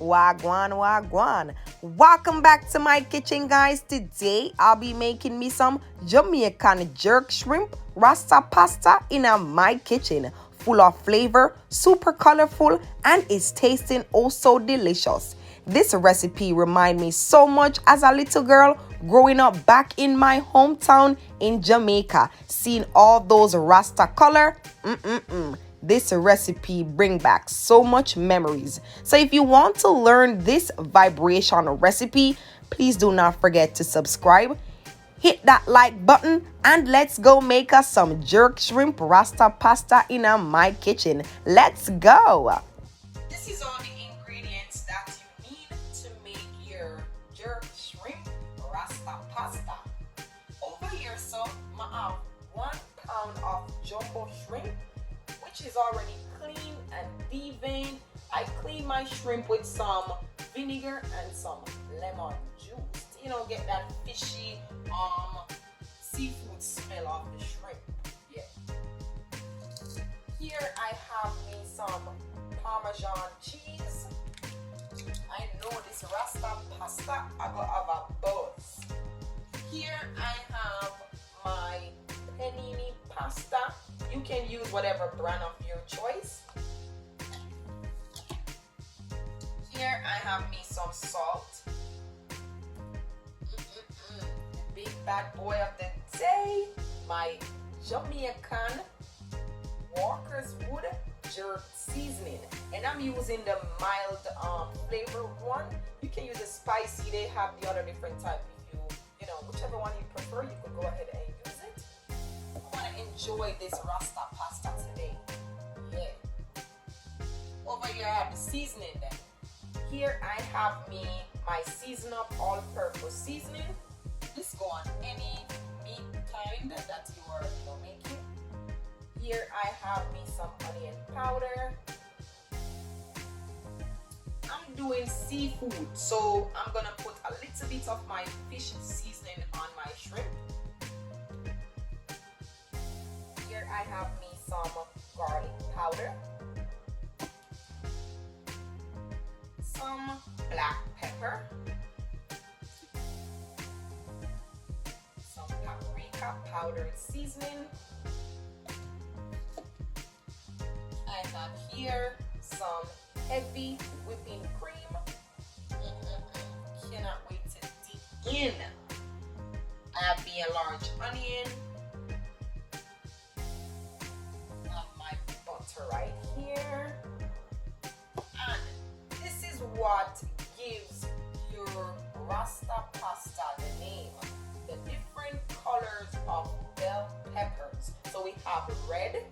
Wagwan, wagwan. Welcome back to my kitchen, guys. Today, I'll be making me some Jamaican jerk shrimp Rasta pasta in my kitchen. Full of flavor, super colorful, and is tasting oh so delicious. This recipe reminds me so much as a little girl growing up back in my hometown in Jamaica, seeing all those Rasta color. This recipe bring back so much memories. So if you want to learn this vibration recipe, please do not forget to subscribe, hit that like button, and let's go make us some jerk shrimp Rasta pasta in my kitchen. Let's go. This is all the ingredients that you need to make your jerk shrimp Rasta pasta. Over here, so I have 1 pound of jumbo shrimp, which is already clean and deveined. I clean my shrimp with some vinegar and some lemon juice. You know, get that fishy seafood smell of the shrimp. Yeah. Here I have me some Parmesan cheese. I know this Rasta pasta I gotta have a buzz. Here I have my panini pasta. You can use whatever brand of your choice. Here I have me some salt. The big bad boy of the day, my Jamaican Walker's Wood jerk seasoning, and I'm using the mild flavor one. You can use a spicy. They have the other different type. If you know whichever one you prefer, you can go ahead and use it. I want to enjoy this Rasta pasta today. Yeah. Over here I have the seasoning then. Here I have me my season up all-purpose seasoning. This go on any meat kind that you are making. Here I have me some onion powder. I'm doing seafood, so I'm gonna put a little bit of my fish seasoning on my shrimp. Here I have me some garlic powder, some black pepper, some paprika powdered seasoning. I have here some heavy whipping cream. Cannot wait to dig in. I have me a large onion. I have my butter right here. And this is what gives your Rasta pasta the name. The different colors of bell peppers. So we have red,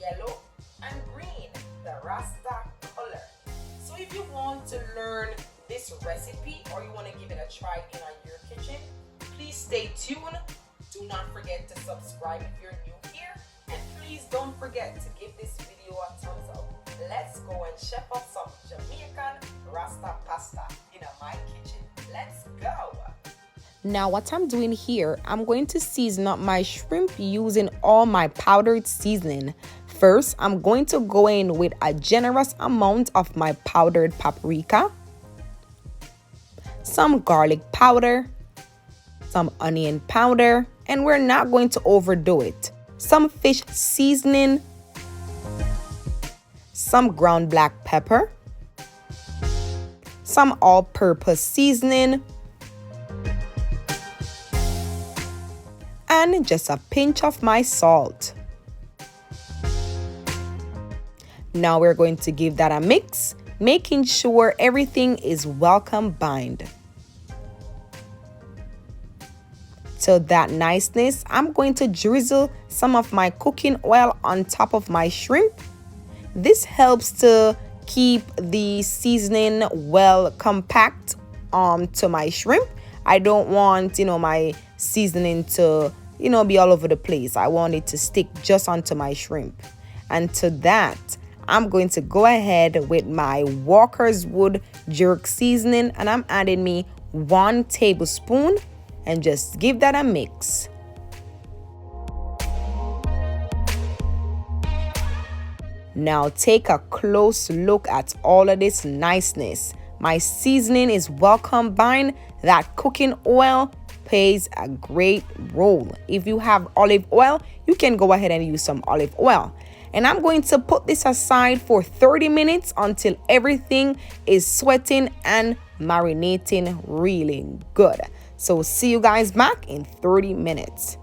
yellow, and green, the Rasta color. So if you want to learn this recipe or you want to give it a try in your kitchen, please stay tuned. Do not forget to subscribe if you're new here, and please don't forget to give this video a thumbs up. Let's go and chef up some Jamaican Rasta pasta in my kitchen. Let's go. Now what I'm doing here, I'm going to season up my shrimp using all my powdered seasoning. First, I'm going to go in with a generous amount of my powdered paprika, some garlic powder, some onion powder, and we're not going to overdo it. Some fish seasoning, some ground black pepper, some all-purpose seasoning, and just a pinch of my salt. Now we're going to give that a mix, making sure everything is well combined. To that niceness, I'm going to drizzle some of my cooking oil on top of my shrimp. This helps to keep the seasoning well compact to my shrimp. I don't want, my seasoning to, be all over the place. I want it to stick just onto my shrimp. And to that, I'm going to go ahead with my Walker's Wood jerk seasoning, and I'm adding me 1 tablespoon and just give that a mix. Now take a close look at all of this niceness. My seasoning is well combined. That cooking oil plays a great role. If you have olive oil, you can go ahead and use some olive oil. And I'm going to put this aside for 30 minutes until everything is sweating and marinating really good. So see you guys back in 30 minutes.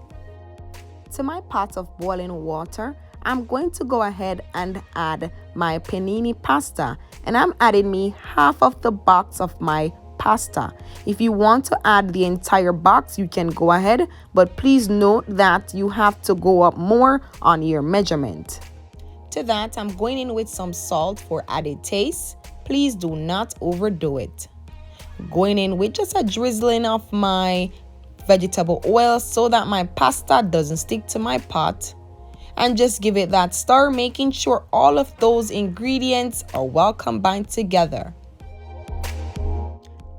To my pot of boiling water, I'm going to go ahead and add my panini pasta. And I'm adding me half of the box of my pasta. If you want to add the entire box, you can go ahead. But please note that you have to go up more on your measurement. To that, I'm going in with some salt for added taste. Please do not overdo it. Going in with just a drizzling of my vegetable oil so that my pasta doesn't stick to my pot. And just give it that stir, making sure all of those ingredients are well combined together.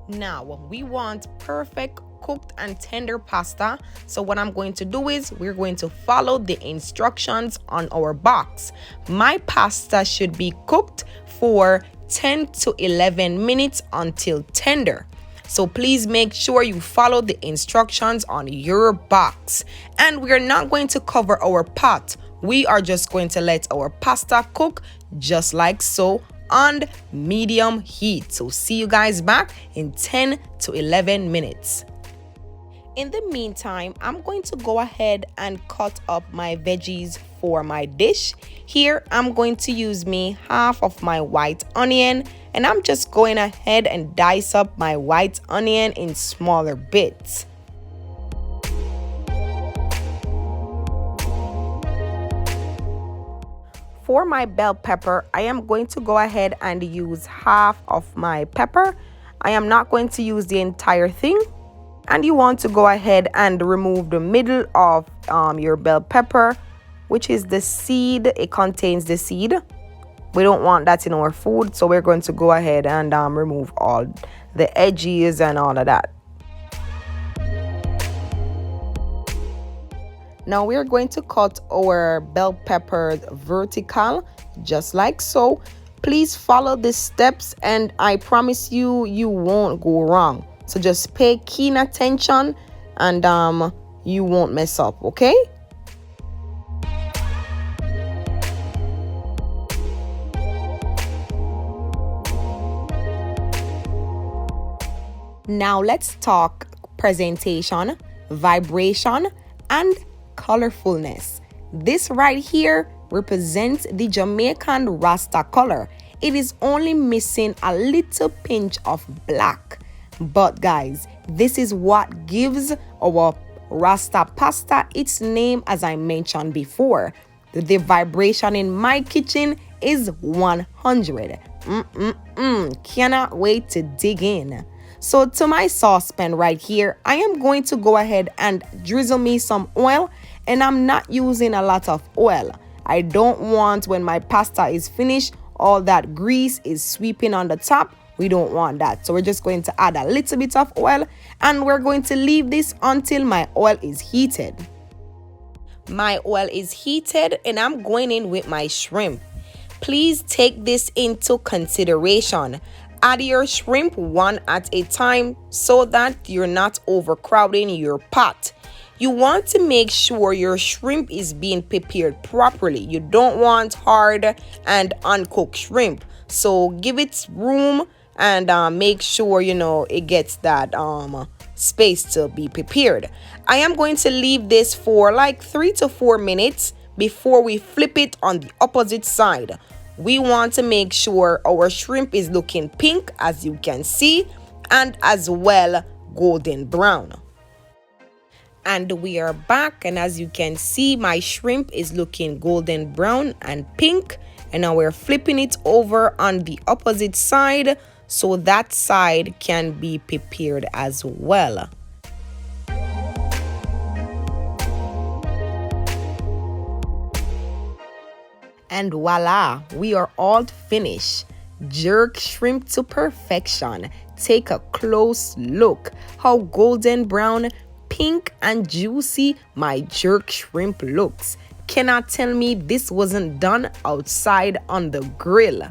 Now, we want perfect cooked and tender pasta. So what I'm going to do is we're going to follow the instructions on our box. My pasta should be cooked for 10 to 11 minutes until tender. So please make sure you follow the instructions on your box. And we're not going to cover our pot. We are just going to let our pasta cook just like so on medium heat. So see you guys back in 10 to 11 minutes. In the meantime, I'm going to go ahead and cut up my veggies for my dish. Here, I'm going to use me half of my white onion, and I'm just going ahead and dice up my white onion in smaller bits. For my bell pepper, I am going to go ahead and use half of my pepper. I am not going to use the entire thing. And you want to go ahead and remove the middle of your bell pepper, which is the seed. It contains the seed. We don't want that in our food, so we're going to go ahead and remove all the edges and all of that. Now we're going to cut our bell peppers vertical, just like so. Please follow the steps, and I promise you, you won't go wrong. So just pay keen attention, and you won't mess up, okay? Now let's talk presentation, vibration, and colorfulness. This right here represents the Jamaican Rasta color. It is only missing a little pinch of black. But guys, this is what gives our Rasta pasta its name, as I mentioned before. The vibration in my kitchen is 100. Cannot wait to dig in. So to my saucepan right here, I am going to go ahead and drizzle me some oil, and I'm not using a lot of oil. I don't want, when my pasta is finished, all that grease is sweeping on the top. We don't want that. So we're just going to add a little bit of oil, and we're going to leave this until my oil is heated. My oil is heated, and I'm going in with my shrimp. Please take this into consideration. Add your shrimp one at a time so that you're not overcrowding your pot. You want to make sure your shrimp is being prepared properly. You don't want hard and uncooked shrimp. So give it room and make sure, it gets that space to be prepared. I am going to leave this for like 3 to 4 minutes before we flip it on the opposite side. We want to make sure our shrimp is looking pink, as you can see, and as well golden brown. And we are back, and as you can see, my shrimp is looking golden brown and pink. And now we're flipping it over on the opposite side so that side can be prepared as well. And voila, we are all finished. Jerk shrimp to perfection. Take a close look how golden brown, pink and juicy my jerk shrimp looks. cannot tell me this wasn't done outside on the grill.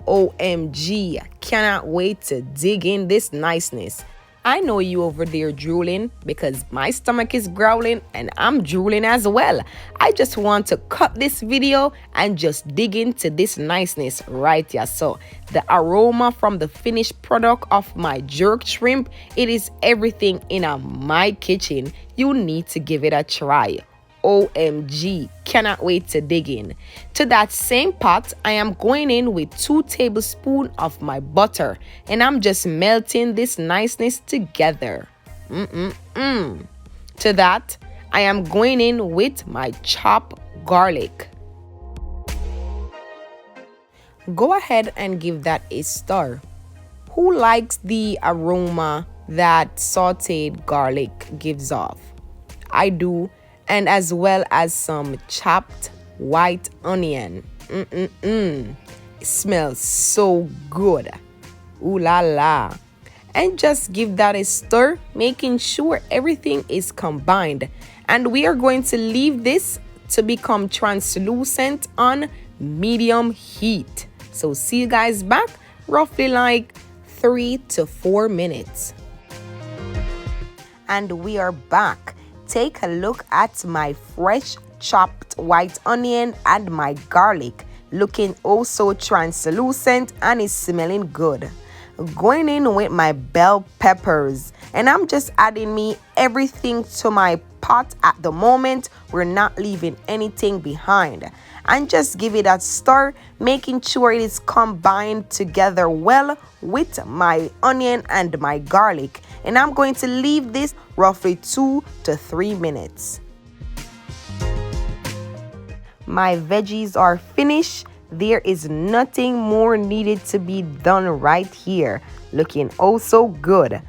OMG, cannot wait to dig in this niceness. I know you over there drooling because my stomach is growling and I'm drooling as well. I just want to cut this video and just dig into this niceness right here. So the aroma from the finished product of my jerk shrimp, it is everything in my kitchen. You need to give it a try. OMG, cannot wait to dig in. To that same pot, I am going in with 2 tablespoons of my butter and I'm just melting this niceness together. To that, I am going in with my chopped garlic. Go ahead and give that a stir. Who likes the aroma that sauteed garlic gives off? I do. And as well as some chopped white onion. It smells so good. Ooh la la. And just give that a stir, making sure everything is combined. And we are going to leave this to become translucent on medium heat. So see you guys back roughly like 3 to 4 minutes. And we are back. Take a look at my fresh chopped white onion and my garlic, looking also translucent and is smelling good. Going in with my bell peppers, and I'm just adding me everything to my pot at the moment. We're not leaving anything behind. And just give it a stir, making sure it is combined together well with my onion and my garlic. And I'm going to leave this roughly 2 to 3 minutes. My veggies are finished. There is nothing more needed to be done right here. Looking oh so good.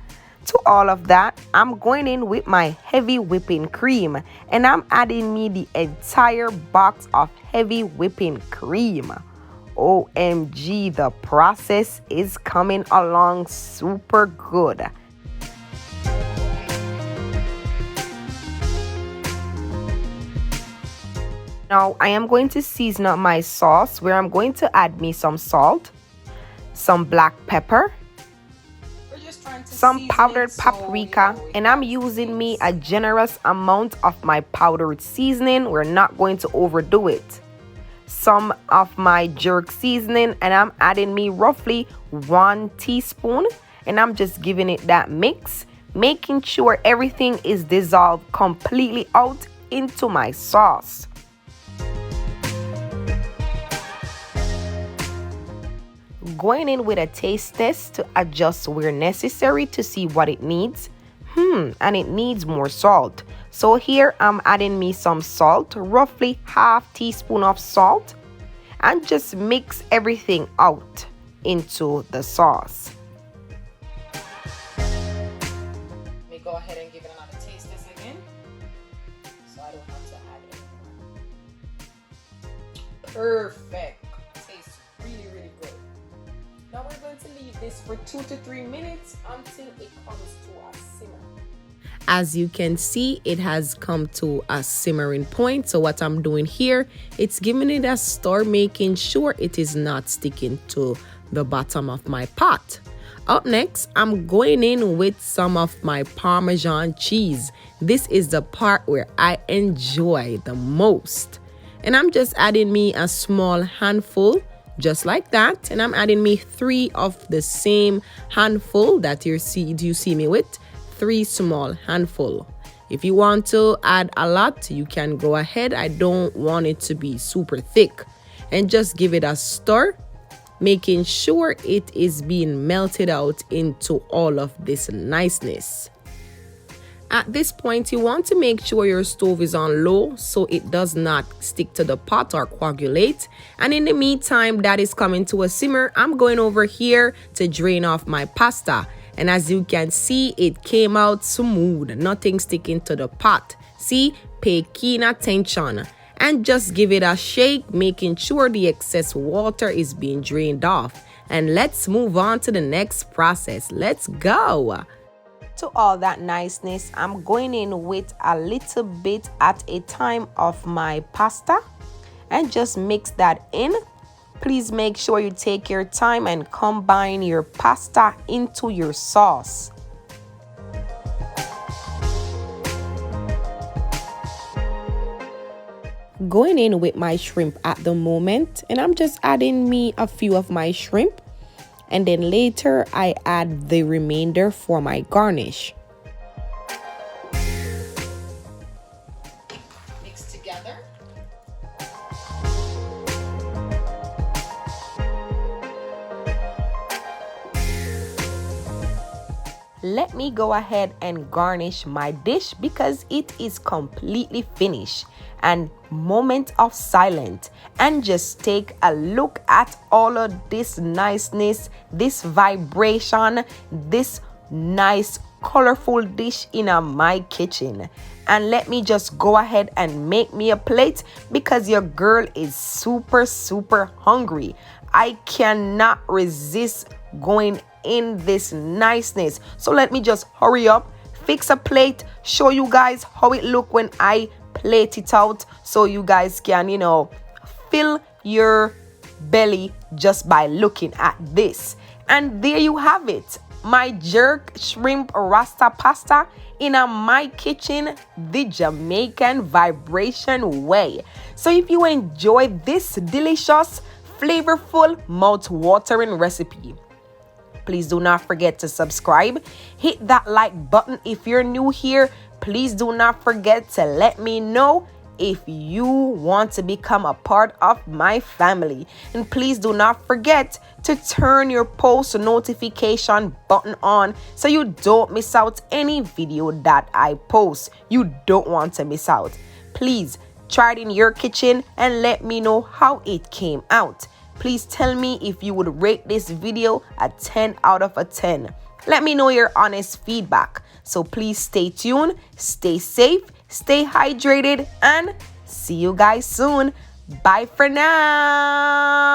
To all of that, I'm going in with my heavy whipping cream and I'm adding me the entire box of heavy whipping cream. OMG, the process is coming along super good. Now I am going to season up my sauce where I'm going to add me some salt, some black pepper, some powdered paprika, and I'm using me a generous amount of my powdered seasoning. We're not going to overdo it. Some of my jerk seasoning, and I'm adding me roughly 1 teaspoon, and I'm just giving it that mix, making sure everything is dissolved completely out into my sauce. Going in with a taste test to adjust where necessary to see what it needs. And it needs more salt. So here I'm adding me some salt, roughly ½ teaspoon of salt, and just mix everything out into the sauce. Let me go ahead and give it another taste test again, so I don't have to add any more. Perfect. Tastes really, really good. Now we're going to leave this for 2 to 3 minutes until it comes to a simmer. As you can see, it has come to a simmering point. So what I'm doing here, it's giving it a stir, making sure it is not sticking to the bottom of my pot. Up next, I'm going in with some of my Parmesan cheese. This is the part where I enjoy the most. And I'm just adding me a small handful, just like that. And I'm adding me 3 of the same handful that you see me with. 3 small handful. If you want to add a lot, you can go ahead. I don't want it to be super thick. And just give it a stir, making sure it is being melted out into all of this niceness. At this point, you want to make sure your stove is on low so it does not stick to the pot or coagulate. And in the meantime, that is coming to a simmer, I'm going over here to drain off my pasta. And as you can see, it came out smooth, nothing sticking to the pot. See, pay keen attention and just give it a shake, making sure the excess water is being drained off. And let's move on to the next process. Let's go. To to all that niceness, I'm going in with a little bit at a time of my pasta and just mix that in. Please make sure you take your time and combine your pasta into your sauce. Going in with my shrimp at the moment, and I'm just adding me a few of my shrimp, and then later I add the remainder for my garnish. Mix together. Let me go ahead and garnish my dish because it is completely finished. And moment of silence, and just take a look at all of this niceness, this vibration, this nice colorful dish in my kitchen. And let me just go ahead and make me a plate because your girl is super hungry. I cannot resist going in this niceness. So let me just hurry up, fix a plate, show you guys how it look when I plate it out, so you guys can, fill your belly just by looking at this. And there you have it, my jerk shrimp rasta pasta in my kitchen, the Jamaican vibration way. So if you enjoy this delicious, flavorful, mouth-watering recipe, please do not forget to subscribe. Hit that like button if you're new here. Please do not forget to let me know if you want to become a part of my family. And please do not forget to turn your post notification button on so you don't miss out any video that I post. You don't want to miss out. Please try it in your kitchen and let me know how it came out. Please tell me if you would rate this video a 10 out of a 10. Let me know your honest feedback. So please stay tuned, stay safe, stay hydrated, and see you guys soon. Bye for now.